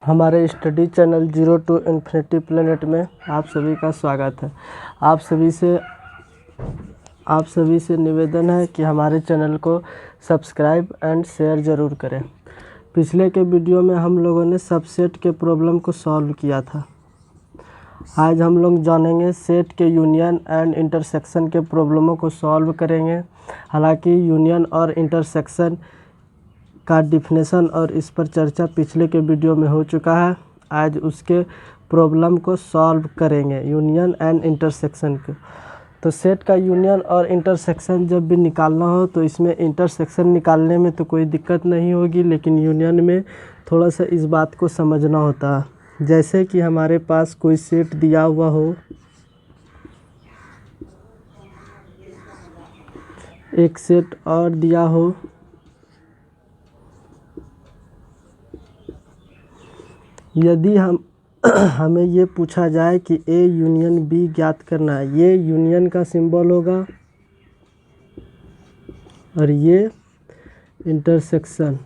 हमारे study channel zero to infinity planet में आप सभी का स्वागत है। आप सभी से निवेदन है कि हमारे चैनल को सब्सक्राइब एंड शेयर ज़रूर करें। पिछले के वीडियो में हम लोगों ने सबसेट के प्रॉब्लम को सॉल्व किया था। आज हम लोग जानेंगे सेट के यूनियन एंड इंटरसेक्शन के प्रॉब्लमों को सॉल्व करेंगे। हालांकि यूनियन और इंटरसेक्शन का डिफिनेशन और इस पर चर्चा पिछले के वीडियो में हो चुका है। आज उसके प्रॉब्लम को सॉल्व करेंगे, यूनियन एंड इंटरसेक्शन के। तो सेट का यूनियन और इंटरसेक्शन जब भी निकालना हो तो इसमें इंटरसेक्शन निकालने में तो कोई दिक्कत नहीं होगी, लेकिन यूनियन में थोड़ा सा इस बात को समझना होता है। जैसे कि हमारे पास कोई सेट दिया हुआ हो, एक सेट और दिया हो, यदि हमें ये पूछा जाए कि ए यूनियन बी ज्ञात करना है, ये यूनियन का सिंबल होगा और ये इंटरसेक्शन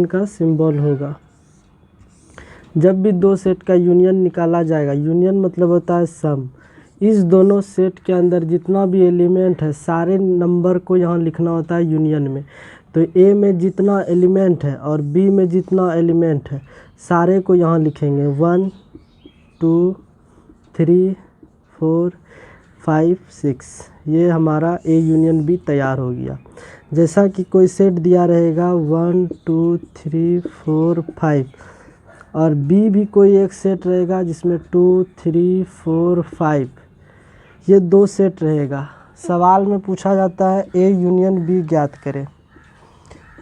का सिंबल होगा। जब भी दो सेट का यूनियन निकाला जाएगा, यूनियन मतलब होता है सम। इस दोनों सेट के अंदर जितना भी एलिमेंट है सारे नंबर को यहाँ लिखना होता है यूनियन में। तो ए में जितना एलिमेंट है और बी में जितना एलिमेंट है सारे को यहाँ लिखेंगे। 1 2 3 4 5 6, ये हमारा ए यूनियन बी तैयार हो गया। जैसा कि कोई सेट दिया रहेगा 1 2 3 4 5 और बी भी कोई एक सेट रहेगा जिसमें 2 3 4 5, ये दो सेट रहेगा। सवाल में पूछा जाता है ए यूनियन बी ज्ञात करें।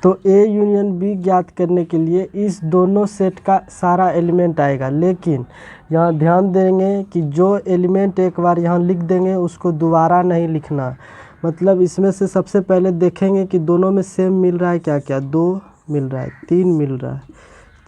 तो ए यूनियन बी ज्ञात करने के लिए इस दोनों सेट का सारा एलिमेंट आएगा, लेकिन यहाँ ध्यान देंगे कि जो एलिमेंट एक बार यहाँ लिख देंगे उसको दोबारा नहीं लिखना। मतलब इसमें से सबसे पहले देखेंगे कि दोनों में सेम मिल रहा है क्या क्या। 2 मिल रहा है, 3 मिल रहा है,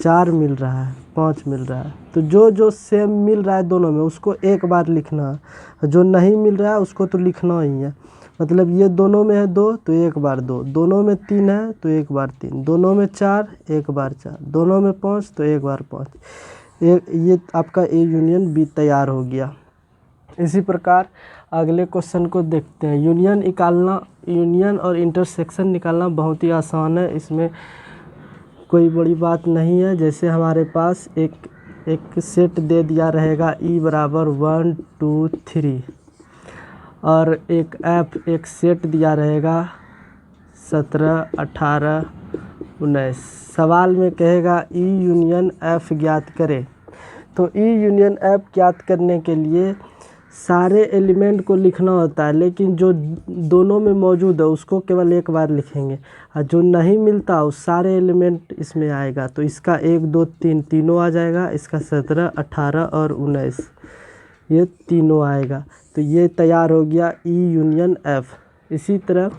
4 मिल रहा है, 5 मिल रहा है। तो जो सेम मिल रहा है दोनों में उसको एक बार लिखना है, जो नहीं मिल रहा है उसको तो लिखना ही है। मतलब ये दोनों में है 2 तो एक बार 2, दोनों में 3 है तो एक बार 3, दोनों में 4 एक बार 4, दोनों में 5 तो एक बार 5। ये आपका ए यूनियन बी तैयार हो गया। इसी प्रकार अगले क्वेश्चन को देखते हैं। यूनियन और इंटरसेक्शन निकालना बहुत ही आसान है, इसमें कोई बड़ी बात नहीं है। जैसे हमारे पास एक सेट दे दिया रहेगा ई बराबर 1 2 3 और एक सेट दिया रहेगा 17 18 19। सवाल में कहेगा ई यूनियन एफ ज्ञात करें। तो ई यूनियन एफ ज्ञात करने के लिए सारे एलिमेंट को लिखना होता है, लेकिन जो दोनों में मौजूद है उसको केवल एक बार लिखेंगे और जो नहीं मिलता उस सारे एलिमेंट इसमें आएगा। तो इसका 1 2 3 तीनों आ जाएगा, इसका 17 18 और 19 ये तीनों आएगा। तो ये तैयार हो गया ई यूनियन एफ। इसी तरह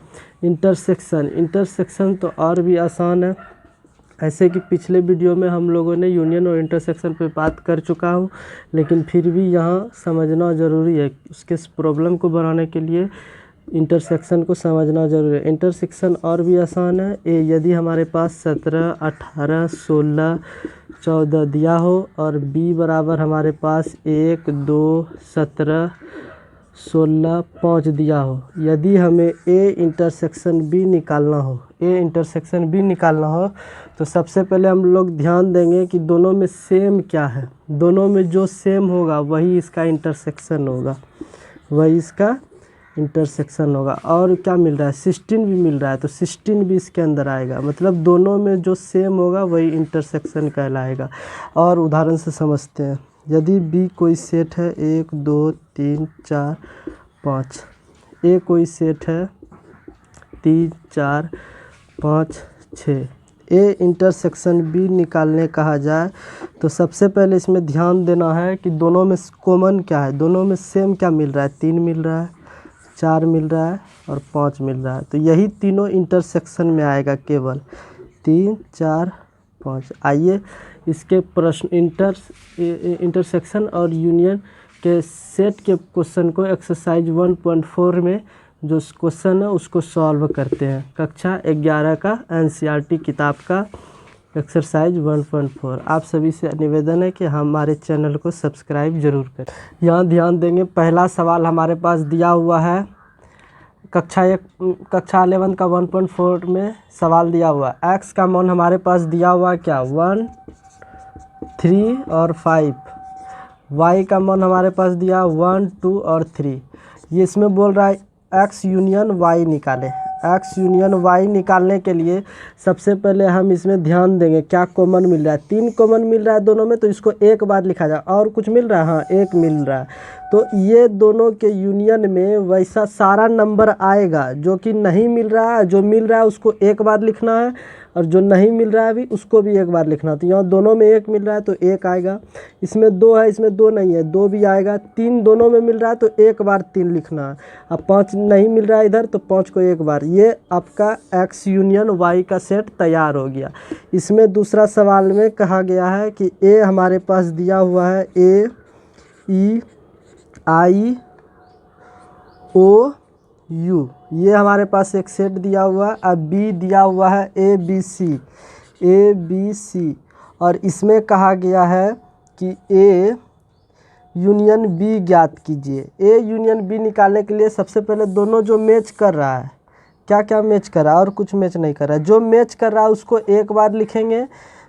इंटरसेक्शन तो और भी आसान है। ऐसे कि पिछले वीडियो में हम लोगों ने यूनियन और इंटरसेक्शन पे बात कर चुका हूँ, लेकिन फिर भी यहाँ समझना ज़रूरी है। उसके प्रॉब्लम को बनाने के लिए इंटरसेक्शन को समझना ज़रूरी है। इंटरसेक्शन और भी आसान है। यदि हमारे पास 17 18 16 14 दिया हो और बी बराबर हमारे पास 1 2 17 16 5 दिया हो, यदि हमें ए इंटरसेक्शन बी निकालना हो तो सबसे पहले हम लोग ध्यान देंगे कि दोनों में सेम क्या है। दोनों में जो सेम होगा वही इसका इंटरसेक्शन होगा। और क्या मिल रहा है, 16 भी मिल रहा है तो 16 भी इसके अंदर आएगा। मतलब दोनों में जो सेम होगा वही इंटरसेक्शन कहलाएगा। और उदाहरण से समझते हैं। यदि बी कोई सेट है 1 2 3 4 5, ए कोई सेट है 3 4 5 6, ए इंटरसेक्शन बी निकालने कहा जाए तो सबसे पहले इसमें ध्यान देना है कि दोनों में कॉमन क्या है, दोनों में सेम क्या मिल रहा है। 3 मिल रहा है, 4 मिल रहा है और 5 मिल रहा है। तो यही तीनों इंटरसेक्शन में आएगा, केवल 3 4 5। आइए इसके प्रश्न इंटरसेक्शन और यूनियन के सेट के क्वेश्चन को एक्सरसाइज 1.4 में जो क्वेश्चन है उसको सॉल्व करते हैं। कक्षा 11 का एनसीईआरटी किताब का एक्सरसाइज 1.4। आप सभी से निवेदन है कि हमारे चैनल को सब्सक्राइब जरूर करें। यहाँ ध्यान देंगे, पहला सवाल हमारे पास दिया हुआ है कक्षा 11 का 1.4 में सवाल दिया हुआ है। एक्स का मान हमारे पास दिया हुआ है क्या 1, 3 और 5। वाई का मान हमारे पास दिया 1, 2 और 3। ये इसमें बोल रहा है एक्स यूनियन वाई निकालें। एक्स यूनियन वाई निकालने के लिए सबसे पहले हम इसमें ध्यान देंगे क्या कॉमन मिल रहा है। 3 कॉमन मिल रहा है दोनों में, तो इसको एक बार लिखा जाए। और कुछ मिल रहा है, हाँ 1 मिल रहा है। तो ये दोनों के यूनियन में वैसा सारा नंबर आएगा जो कि नहीं मिल रहा है। जो मिल रहा है उसको एक बार लिखना है, और जो नहीं मिल रहा है अभी उसको भी एक बार लिखना। तो यहाँ दोनों में 1 मिल रहा है तो 1 आएगा। इसमें 2 है, इसमें 2 नहीं है, 2 भी आएगा। 3 दोनों में मिल रहा है तो एक बार 3 लिखना है। अब 5 नहीं मिल रहा है इधर, तो 5 को एक बार। ये आपका एक्स यूनियन वाई का सेट तैयार हो गया। इसमें दूसरा सवाल में कहा गया है कि ए हमारे पास दिया हुआ है ए ई आई ओ यू, ये हमारे पास एक सेट दिया हुआ है। अब बी दिया हुआ है ए बी सी, और इसमें कहा गया है कि ए यूनियन बी ज्ञात कीजिए। ए यूनियन बी निकालने के लिए सबसे पहले दोनों जो मैच कर रहा है, क्या क्या मैच कर रहा है, और कुछ मैच नहीं कर रहा है। जो मैच कर रहा है उसको एक बार लिखेंगे,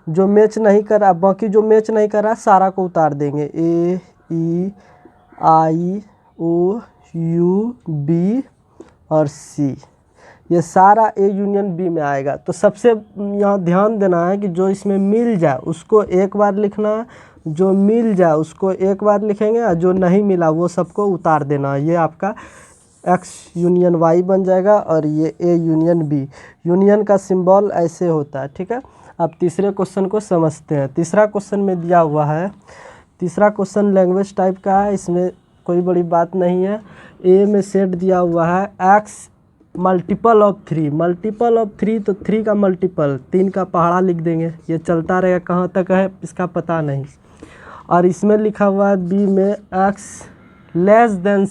जो मैच नहीं कर रहा, बाकी जो मैच नहीं कर रहा सारा को उतार देंगे। ए ई आई ओ यू बी और सी, ये सारा ए यूनियन बी में आएगा। तो सबसे यहाँ ध्यान देना है कि जो इसमें मिल जाए उसको एक बार लिखना है, जो मिल जाए उसको एक बार लिखेंगे, और जो नहीं मिला वो सबको उतार देना है। ये आपका एक्स यूनियन वाई बन जाएगा, और ये ए यूनियन बी। यूनियन का सिंबल ऐसे होता है, ठीक है। अब तीसरे क्वेश्चन को समझते हैं। तीसरा क्वेश्चन में दिया हुआ है, तीसरा क्वेश्चन लैंग्वेज टाइप का है, इसमें कोई बड़ी बात नहीं है। ए में सेट दिया हुआ है x multiple of 3, multiple of 3, तो 3 का मल्टीपल 3 का पहाड़ा लिख देंगे। ये चलता रहेगा, कहाँ तक है इसका पता नहीं। और इसमें लिखा हुआ है बी में एक्स लेस देन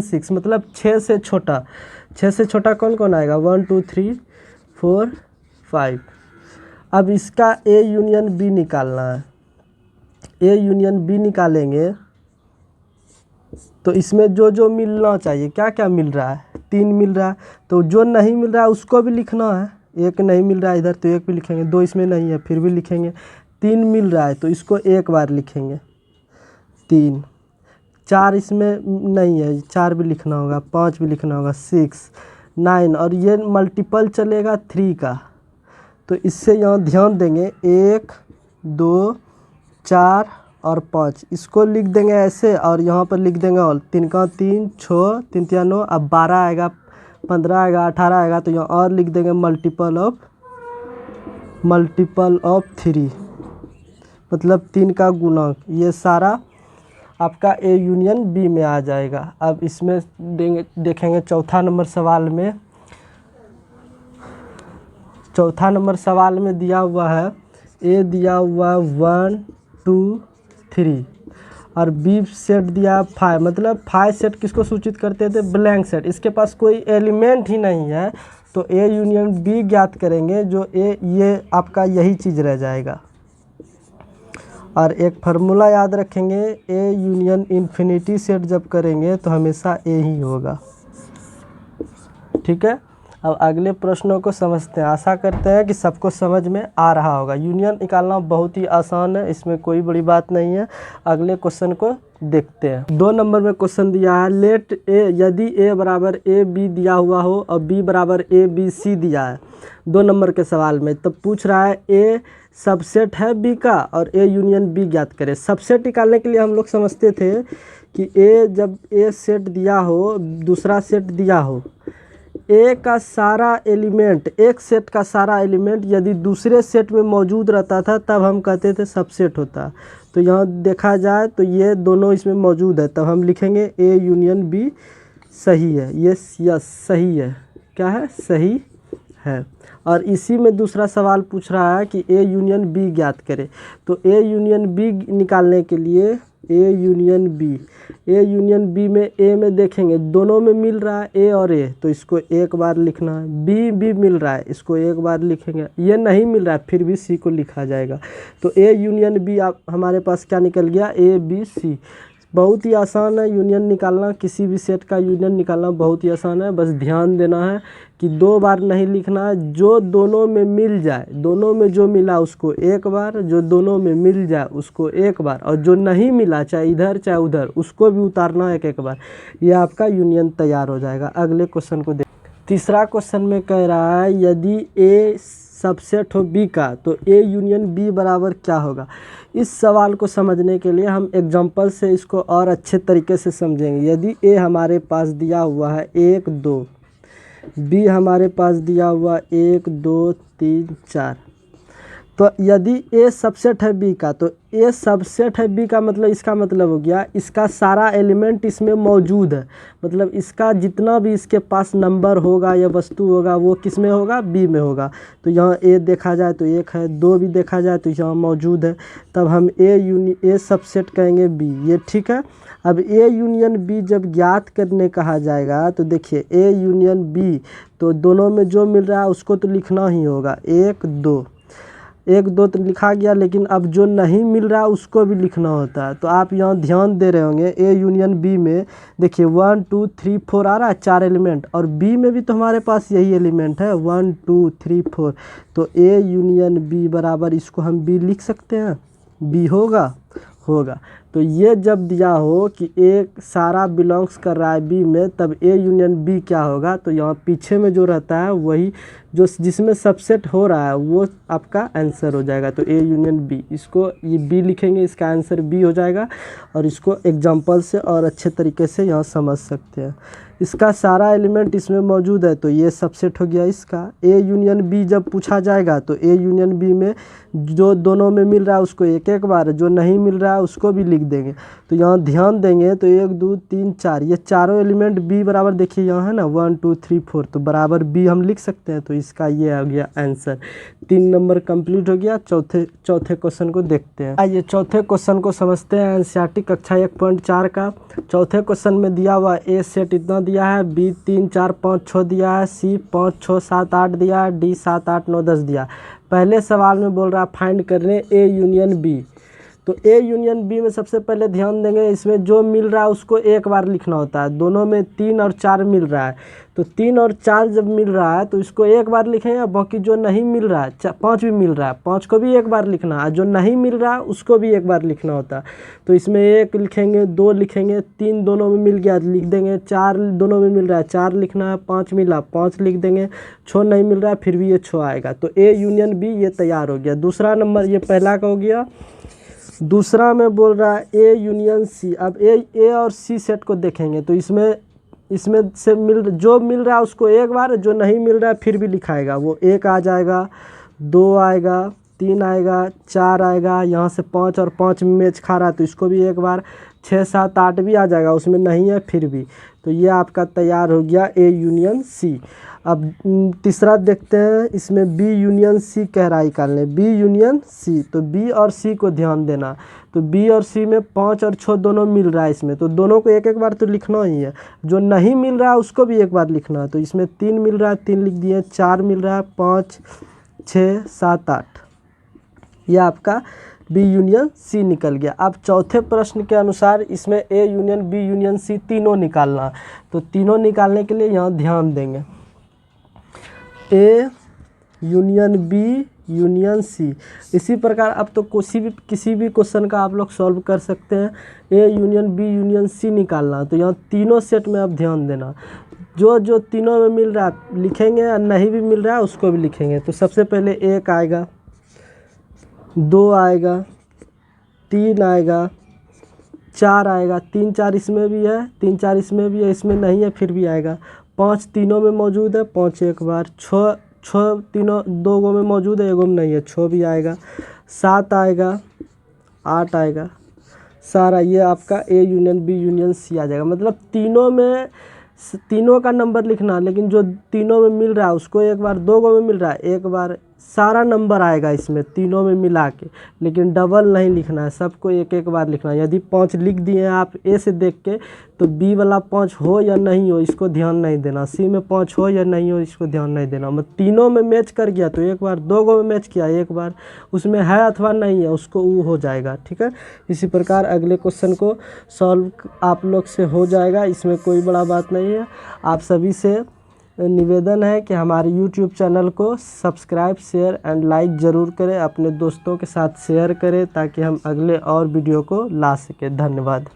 6 मतलब 6 से छोटा। 6 से छोटा कौन कौन आएगा 1, 2, 3, 4, 5। अब इसका ए यूनियन बी निकालना है। ए यूनियन बी निकालेंगे तो इसमें जो जो मिलना चाहिए, क्या क्या मिल रहा है 3 मिल रहा है, तो जो नहीं मिल रहा है उसको भी लिखना है। 1 नहीं मिल रहा है इधर तो 1 भी लिखेंगे, 2 इसमें नहीं है फिर भी लिखेंगे, 3 मिल रहा है तो इसको एक बार लिखेंगे 3, 4 इसमें नहीं है 4 भी लिखना होगा, 5 भी लिखना होगा, 6, 9, और ये मल्टीपल चलेगा 3 का। तो इससे यहाँ ध्यान देंगे 1, 2, 4 और 5, इसको लिख देंगे ऐसे, और यहाँ पर लिख देंगे और 3 का 3, 6, 3 3 9, अब 12 आएगा, 15 आएगा, 18 आएगा, तो यहाँ और लिख देंगे मल्टीपल ऑफ 3 मतलब 3 का गुणक। ये सारा आपका ए यूनियन बी में आ जाएगा। अब इसमें देखेंगे चौथा नंबर सवाल में। चौथा नंबर सवाल में दिया हुआ है ए दिया हुआ 1, 2, 3 और बी सेट दिया 5, मतलब 5 सेट किसको सूचित करते थे ब्लैंक सेट। इसके पास कोई एलिमेंट ही नहीं है, तो ए यूनियन बी ज्ञात करेंगे, जो ए ये आपका यही चीज़ रह जाएगा। और एक फार्मूला याद रखेंगे, ए यूनियन इन्फिनिटी सेट जब करेंगे तो हमेशा ए ही होगा, ठीक है। अब अगले प्रश्नों को समझते हैं। आशा करते हैं कि सबको समझ में आ रहा होगा। यूनियन निकालना बहुत ही आसान है, इसमें कोई बड़ी बात नहीं है। अगले क्वेश्चन को देखते हैं। 2 नंबर में क्वेश्चन दिया है लेट ए, यदि ए बराबर ए बी दिया हुआ हो और बी बराबर ए बी सी दिया है 2 नंबर के सवाल में, तब पूछ रहा है ए सबसेट है बी का और ए यूनियन बी ज्ञात करें। सबसेट निकालने के लिए हम लोग समझते थे कि ए जब ए सेट दिया हो, दूसरा सेट दिया हो, ए का सारा एलिमेंट, एक सेट का सारा एलिमेंट यदि दूसरे सेट में मौजूद रहता था तब हम कहते थे सबसेट होता। तो यहाँ देखा जाए तो ये दोनों इसमें मौजूद है, तब हम लिखेंगे ए यूनियन बी सही है। ये यस सही है, क्या है सही है। और इसी में दूसरा सवाल पूछ रहा है कि ए यूनियन बी ज्ञात करे। तो ए यूनियन बी निकालने के लिए A union B. A union B में ए में देखेंगे दोनों में मिल रहा है ए और ए, तो इसको एक बार लिखना है। बी भी मिल रहा है, इसको एक बार लिखेंगे। ये नहीं मिल रहा है फिर भी सी को लिखा जाएगा। तो ए यूनियन बी आप हमारे पास क्या निकल गया, ए बी सी। बहुत ही आसान है यूनियन निकालना, किसी भी सेट का यूनियन निकालना बहुत ही आसान है। बस ध्यान देना है कि दो बार नहीं लिखना है, जो दोनों में मिल जाए, दोनों में जो मिला उसको एक बार, जो दोनों में मिल जाए उसको एक बार, और जो नहीं मिला चाहे इधर चाहे उधर उसको भी उतारना है एक एक बार। ये आपका यूनियन तैयार हो जाएगा। अगले क्वेश्चन को देख। तीसरा क्वेश्चन में कह रहा है यदि ए सबसेट हो बी का तो ए यूनियन बी बराबर क्या होगा। इस सवाल को समझने के लिए हम एग्जांपल से इसको और अच्छे तरीके से समझेंगे। यदि ए हमारे पास दिया हुआ है 1 2, बी हमारे पास दिया हुआ 1 2 3 4, तो यदि ए सबसेट है बी का तो ए सबसेट है बी का मतलब इसका मतलब हो गया इसका सारा एलिमेंट इसमें मौजूद है। मतलब इसका जितना भी इसके पास नंबर होगा या वस्तु होगा वो किस में होगा, बी में होगा। तो यहाँ ए देखा जाए तो 1 है, 2 भी देखा जाए तो यहाँ मौजूद है, तब हम ए सबसेट कहेंगे बी। ये ठीक है। अब ए यूनियन बी जब ज्ञात करने कहा जाएगा तो देखिए ए यूनियन बी, तो दोनों में जो मिल रहा है उसको तो लिखना ही होगा। 1 2 1 2 तो लिखा गया, लेकिन अब जो नहीं मिल रहा उसको भी लिखना होता है। तो आप यहाँ ध्यान दे रहे होंगे ए यूनियन बी में देखिए 1 2 3 4 आ रहा है 4 एलिमेंट, और बी में भी तो हमारे पास यही एलिमेंट है 1 2 3 4। तो ए यूनियन बी बराबर इसको हम बी लिख सकते हैं, बी होगा। तो ये जब दिया हो कि ए सारा बिलोंग्स कर रहा है बी में, तब ए यूनियन बी क्या होगा, तो यहाँ पीछे में जो रहता है वही जो जिसमें सबसेट हो रहा है वो आपका आंसर हो जाएगा। तो ए यूनियन बी, इसको ये बी लिखेंगे, इसका आंसर बी हो जाएगा। और इसको एग्जांपल से और अच्छे तरीके से यहाँ समझ सकते हैं। इसका सारा एलिमेंट इसमें मौजूद है तो ये सबसेट हो गया इसका। ए यूनियन बी जब पूछा जाएगा तो ए यूनियन बी में जो दोनों में मिल रहा है उसको एक एक बार, जो नहीं मिल रहा है उसको भी लिख देंगे। तो यहाँ ध्यान देंगे तो 1 2 3 4 ये चारों एलिमेंट बी बराबर देखिए यहाँ है ना 1 2 3 4, तो बराबर बी हम लिख सकते हैं। तो इसका ये आ गया आंसर। 3 नंबर कंप्लीट हो गया। चौथे क्वेश्चन को देखते हैं। आइए चौथे क्वेश्चन को समझते हैं। एनसीईआरटी कक्षा 1.4 का चौथे क्वेश्चन में दिया हुआ ए सेट इतना दिया है, बी 3 4 5 6 दिया है, सी 5 6 7 8 दिया है, डी 7 8 9 10 दिया। पहले सवाल में बोल रहा है फाइंड करने ए यूनियन बी। तो ए यूनियन बी में सबसे पहले ध्यान देंगे इसमें जो मिल रहा है उसको एक बार लिखना होता है। दोनों में 3 और 4 मिल रहा है, तो 3 और 4 जब मिल रहा है तो इसको एक बार लिखेंगे। बाकी जो नहीं मिल रहा है 5 भी मिल रहा है, 5 को भी एक बार लिखना है। जो नहीं मिल रहा है उसको भी एक बार लिखना होता है। तो इसमें 1 लिखेंगे, 2 लिखेंगे, 3 दोनों में मिल गया लिख देंगे, 4 दोनों में मिल रहा है 4 लिखना है, 5 मिला 5 लिख देंगे, 6 नहीं मिल रहा है फिर भी ये 6 आएगा। तो ए यूनियन बी ये तैयार हो गया। दूसरा नंबर ये पहला का हो गया। दूसरा में बोल रहा है ए यूनियन सी। अब ए और सी सेट को देखेंगे तो इसमें से जो मिल रहा है उसको एक बार, जो नहीं मिल रहा है फिर भी लिखाएगा। वो 1 आ जाएगा, 2 आएगा, 3 आएगा, 4 आएगा, यहाँ से 5 और 5 मैच खा रहा है तो इसको भी एक बार, 6 7 8 भी आ जाएगा, उसमें नहीं है फिर भी। तो ये आपका तैयार हो गया ए यूनियन सी। अब तीसरा देखते हैं, इसमें बी यूनियन सी कह रहा है निकालने, बी यूनियन सी। तो बी और सी को ध्यान देना। तो बी और सी में 5 और 6 दोनों मिल रहा है इसमें, तो दोनों को एक एक बार तो लिखना ही है। जो नहीं मिल रहा है उसको भी एक बार लिखना है। तो इसमें 3 मिल रहा है 3 लिख दिए, 4 मिल रहा है 5 6 7 8, यह आपका बी यूनियन सी निकल गया। अब चौथे प्रश्न के अनुसार इसमें A union B union C तीनों निकालना। तो तीनों निकालने के लिए यहाँ ध्यान देंगे, A union B union C. इसी प्रकार अब तो किसी भी क्वेश्चन का आप लोग सॉल्व कर सकते हैं। A union B union C निकालना, तो यहाँ तीनों सेट में अब ध्यान देना। जो तीनों में मिल रहा है लिखेंगे और नहीं भी मिल रहा है उसको भी लिखेंगे। तो सबसे पहले 1 आएगा, 2 आएगा, 3 आएगा, 4 आएगा, 3 4 इसमें भी है, 3 4 इसमें भी है, इसमें नहीं है फिर भी आएगा। 5 तीनों में मौजूद है, 5 एक बार, 6 तीनों 2 गो में मौजूद है, 1 गो में नहीं है, 6 भी आएगा, 7 आएगा, 8 आएगा, सारा ये आपका A union B union C आ जाएगा। मतलब तीनों का नंबर लिखना, लेकिन जो तीनों में मिल रहा है उसको एक बार, 2 गो में मिल रहा है एक बार, सारा नंबर आएगा इसमें तीनों में मिला के, लेकिन डबल नहीं लिखना है, सबको एक एक बार लिखना है। यदि 5 लिख दिए हैं आप ए से देख के, तो बी वाला 5 हो या नहीं हो इसको ध्यान नहीं देना, सी में 5 हो या नहीं हो इसको ध्यान नहीं देना। मतलब तीनों में मैच कर गया तो एक बार, 2 गो में मैच किया एक बार, उसमें है अथवा नहीं है उसको वो हो जाएगा। ठीक है, इसी प्रकार अगले क्वेश्चन को सॉल्व आप लोग से हो जाएगा, इसमें कोई बड़ा बात नहीं है। आप सभी से निवेदन है कि हमारे YouTube चैनल को सब्सक्राइब, शेयर एंड लाइक ज़रूर करें, अपने दोस्तों के साथ शेयर करें ताकि हम अगले और वीडियो को ला सकें। धन्यवाद।